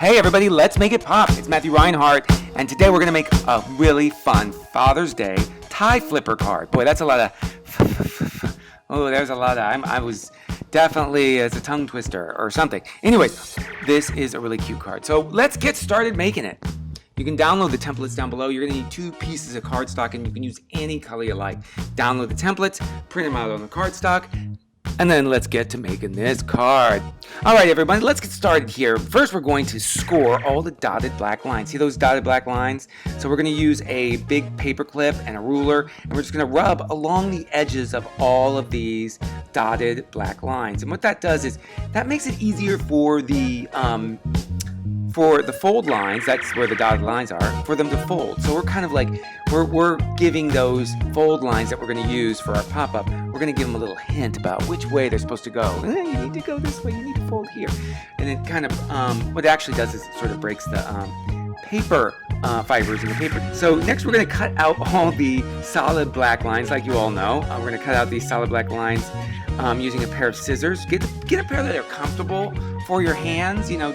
Hey everybody, let's make it pop. It's Matthew Reinhart, and today we're going to make a really fun Father's Day tie flipper card. Boy, that's a lot of oh, there's a lot of I was definitely as a tongue twister or something. Anyways, this is a really cute card. So, let's get started making it. You can download the templates down below. You're going to need 2 pieces of cardstock, and you can use any color you like. Download the templates, print them out on the cardstock, and then let's get to making this card. All right, everybody, let's get started here. First, we're going to score all the dotted black lines. See those dotted black lines? So we're going to use a big paper clip and a ruler, and we're just going to rub along the edges of all of these dotted black lines. And what that does is that makes it easier for the fold lines, that's where the dotted lines are, for them to fold. So we're kind of like, we're giving those fold lines that we're going to use for our pop-up, we're going to give them a little hint about which way they're supposed to go. You need to go this way, you need to fold here. And it kind of, what it actually does is it sort of breaks the paper fibers in the paper. So next we're going to cut out all the solid black lines, like you all know. We're going to cut out these solid black lines using a pair of scissors. Get a pair that are comfortable for your hands. You know,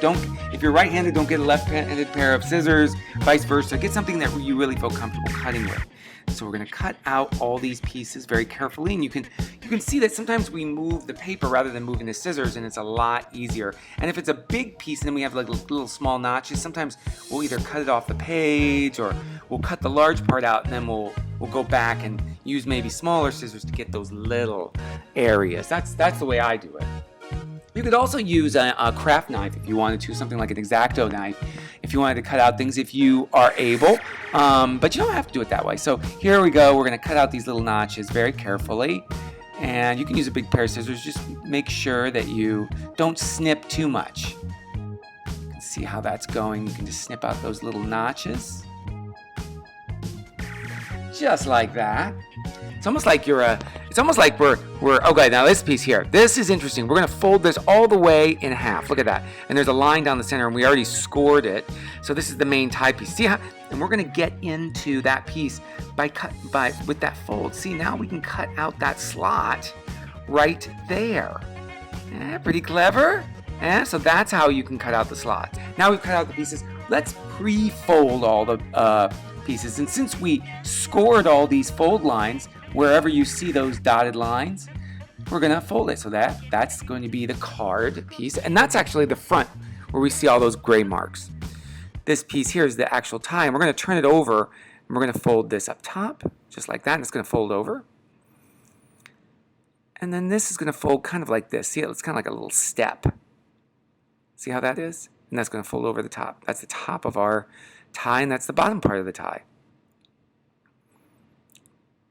if you're right-handed, don't get a left-handed pair of scissors, vice versa. Get something that you really feel comfortable cutting with. So we're going to cut out all these pieces very carefully, and you can see that sometimes we move the paper rather than moving the scissors, and it's a lot easier. And if it's a big piece and then we have like little small notches, sometimes we'll either cut it off the page or we'll cut the large part out, and then we'll go back and use maybe smaller scissors to get those little areas. That's the way I do it. You could also use a craft knife if you wanted to, something like an X-Acto knife, if you wanted to cut out things if you are able, but you don't have to do it that way. So here we go, we're going to cut out these little notches very carefully, and you can use a big pair of scissors. Just make sure that you don't snip too much. You can see how that's going. You can just snip out those little notches, just like that. It's almost like we're okay, now this piece here. This is interesting. We're going to fold this all the way in half. Look at that. And there's a line down the center, and we already scored it. So this is the main tie piece. See how? And we're going to get into that piece with that fold. See, now we can cut out that slot right there. Pretty clever. So that's how you can cut out the slots. Now we've cut out the pieces. Let's pre-fold all the pieces. And since we scored all these fold lines, wherever you see those dotted lines, we're going to fold it. So that's going to be the card piece. And that's actually the front where we see all those gray marks. This piece here is the actual tie. And we're going to turn it over, and we're going to fold this up top, just like that. And it's going to fold over. And then this is going to fold kind of like this. See, it's kind of like a little step. See how that is? And that's going to fold over the top. That's the top of our tie, and that's the bottom part of the tie.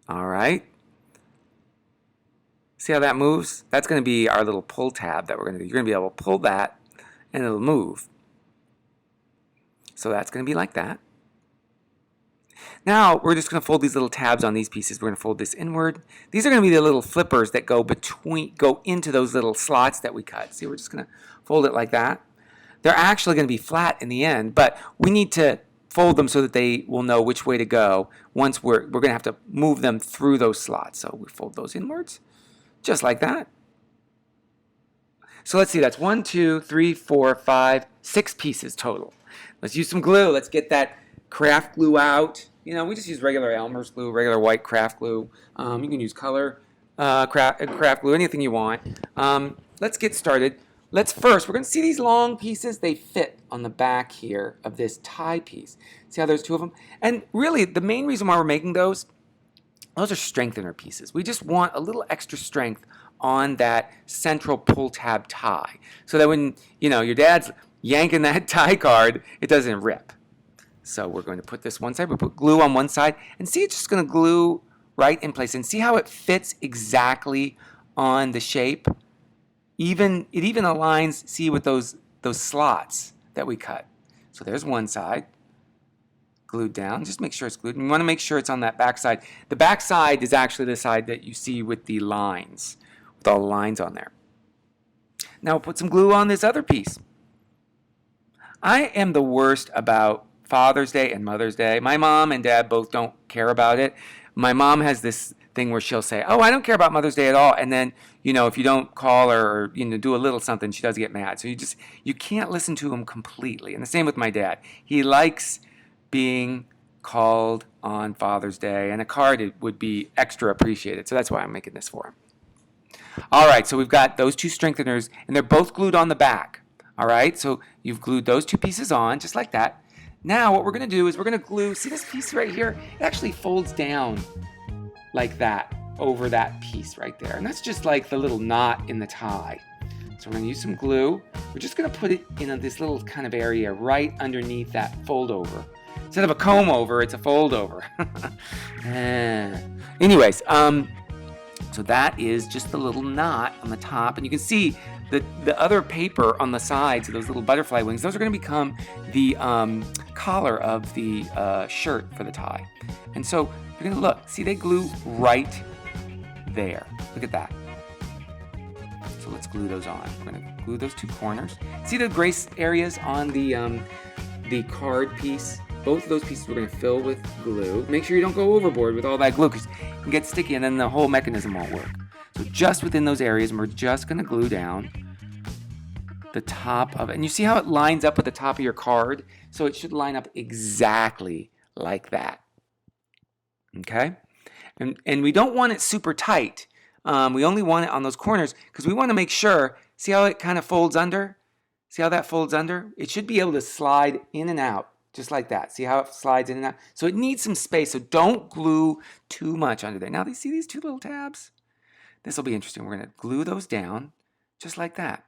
All right. See how that moves? That's going to be our little pull tab that we're going to do. You're going to be able to pull that, and it'll move. So that's going to be like that. Now we're just going to fold these little tabs on these pieces. We're going to fold this inward. These are going to be the little flippers that go into those little slots that we cut. See, we're just going to fold it like that. They're actually going to be flat in the end, but we need to fold them so that they will know which way to go. Once we're going to have to move them through those slots. So we fold those inwards, just like that. So let's see, that's 1, 2, 3, 4, 5, 6 pieces total. Let's use some glue. Let's get that craft glue out. You know, we just use regular Elmer's glue, regular white craft glue. You can use color craft glue, anything you want. Let's get started. We're going to see these long pieces. They fit on the back here of this tie piece. See how there's 2 of them? And really, the main reason why we're making those are strengthener pieces. We just want a little extra strength on that central pull tab tie, so that when, you know, your dad's yanking that tie card, it doesn't rip. So we're going to put this one side. We put glue on one side, and see, it's just going to glue right in place. And see how it fits exactly on the shape? It even aligns, see, with those slots that we cut. So there's one side glued down. Just make sure it's glued. And you want to make sure it's on that back side. The back side is actually the side that you see with the lines, with all the lines on there. Now we'll put some glue on this other piece. I am the worst about Father's Day and Mother's Day. My mom and dad both don't care about it. my mom has this thing where she'll say, "Oh, I don't care about Mother's Day at all," and then if you don't call her or do a little something, she does get mad. So you can't listen to him completely. And the same with my dad. He likes being called on Father's Day, and a card would be extra appreciated. So that's why I'm making this for him. All right, so we've got those two strengtheners, and they're both glued on the back. All right, so you've glued those two pieces on, just like that. Now what we're going to do is we're going to glue, see this piece right here? It actually folds down like that over that piece right there. And that's just like the little knot in the tie. So we're going to use some glue. We're just going to put it in this little kind of area right underneath that fold over. Instead of a comb over, it's a fold over. Anyways, so that is just the little knot on the top, and you can see the other paper on the sides of those little butterfly wings. Those are going to become the collar of the shirt for the tie. And so you're going to look. See, they glue right there. Look at that. So let's glue those on. We're going to glue those two corners. See the gray areas on the card piece? Both of those pieces we're going to fill with glue. Make sure you don't go overboard with all that glue because it can get sticky and then the whole mechanism won't work. So just within those areas, we're just going to glue down the top of it. And you see how it lines up with the top of your card? So it should line up exactly like that. Okay? And we don't want it super tight. We only want it on those corners because we want to make sure, see how it kind of folds under? See how that folds under? It should be able to slide in and out. Just like that. See how it slides in and out? So it needs some space, so don't glue too much under there. Now, you see these two little tabs? This will be interesting. We're going to glue those down just like that.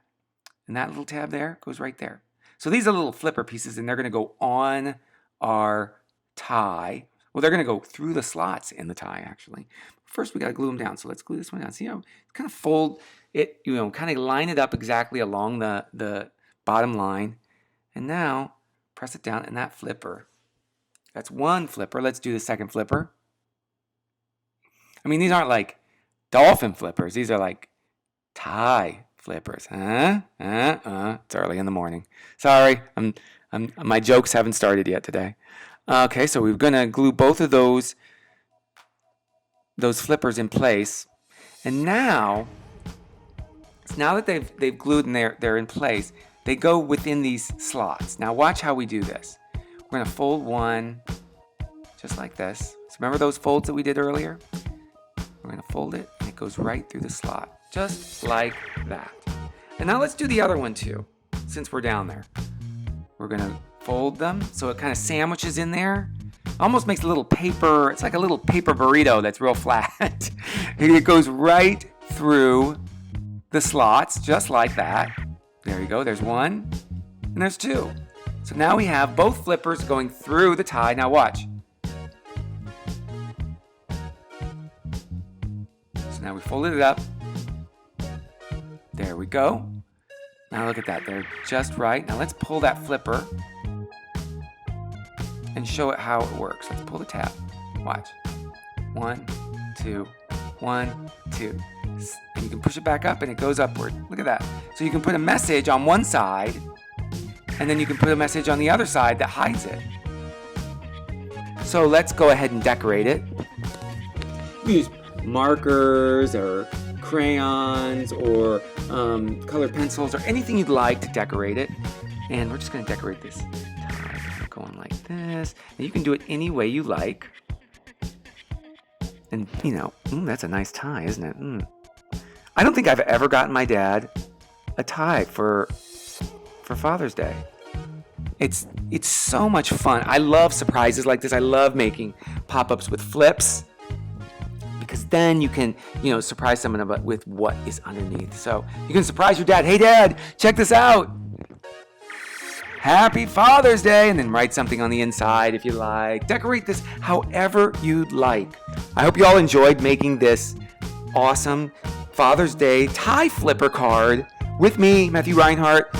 And that little tab there goes right there. So these are little flipper pieces, and they're going to go on our tie. Well, they're going to go through the slots in the tie, actually. First, we got to glue them down. So let's glue this one down. See how kind of fold it, kind of line it up exactly along the bottom line. And now press it down in that flipper. That's one flipper. Let's do the second flipper. I mean, these aren't like dolphin flippers. These are like tie flippers. It's early in the morning. Sorry, my jokes haven't started yet today. Okay, so we're gonna glue both of those flippers in place, and now that they've glued and they're in place, they go within these slots. Now watch how we do this. We're going to fold one just like this. So remember those folds that we did earlier? We're going to fold it and it goes right through the slot. Just like that. And now let's do the other one too, since we're down there. We're going to fold them so it kind of sandwiches in there. Almost makes a little paper, it's like a little paper burrito that's real flat. It goes right through the slots just like that. There you go, there's one, and there's two. So now we have both flippers going through the tie. Now watch. So now we folded it up. There we go. Now look at that, they're just right. Now let's pull that flipper and show it how it works. Let's pull the tab. Watch. 1, 2, 1, 2. And you can push it back up and it goes upward. Look at that. So you can put a message on one side and then you can put a message on the other side that hides it. So let's go ahead and decorate it. Use markers or crayons or colored pencils or anything you'd like to decorate it. And we're just going to decorate this tie going like this. And you can do it any way you like. And, that's a nice tie, isn't it? I don't think I've ever gotten my dad a tie for Father's Day. It's so much fun. I love surprises like this. I love making pop-ups with flips because then you can, surprise someone with what is underneath. So you can surprise your dad. Hey, Dad, check this out. Happy Father's Day, and then write something on the inside if you like. Decorate this however you'd like. I hope you all enjoyed making this awesome Father's Day tie flipper card with me, Matthew Reinhart.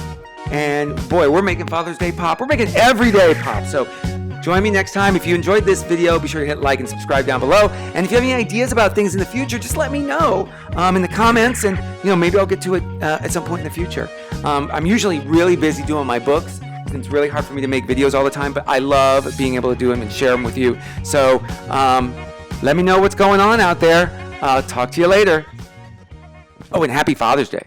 And boy, we're making Father's Day pop. We're making every day pop. So join me next time. If you enjoyed this video, be sure to hit like and subscribe down below. And if you have any ideas about things in the future, just let me know in the comments, and maybe I'll get to it at some point in the future. I'm usually really busy doing my books. It's really hard for me to make videos all the time, but I love being able to do them and share them with you. So Let me know what's going on out there. I'll talk to you later. Oh, and happy Father's Day.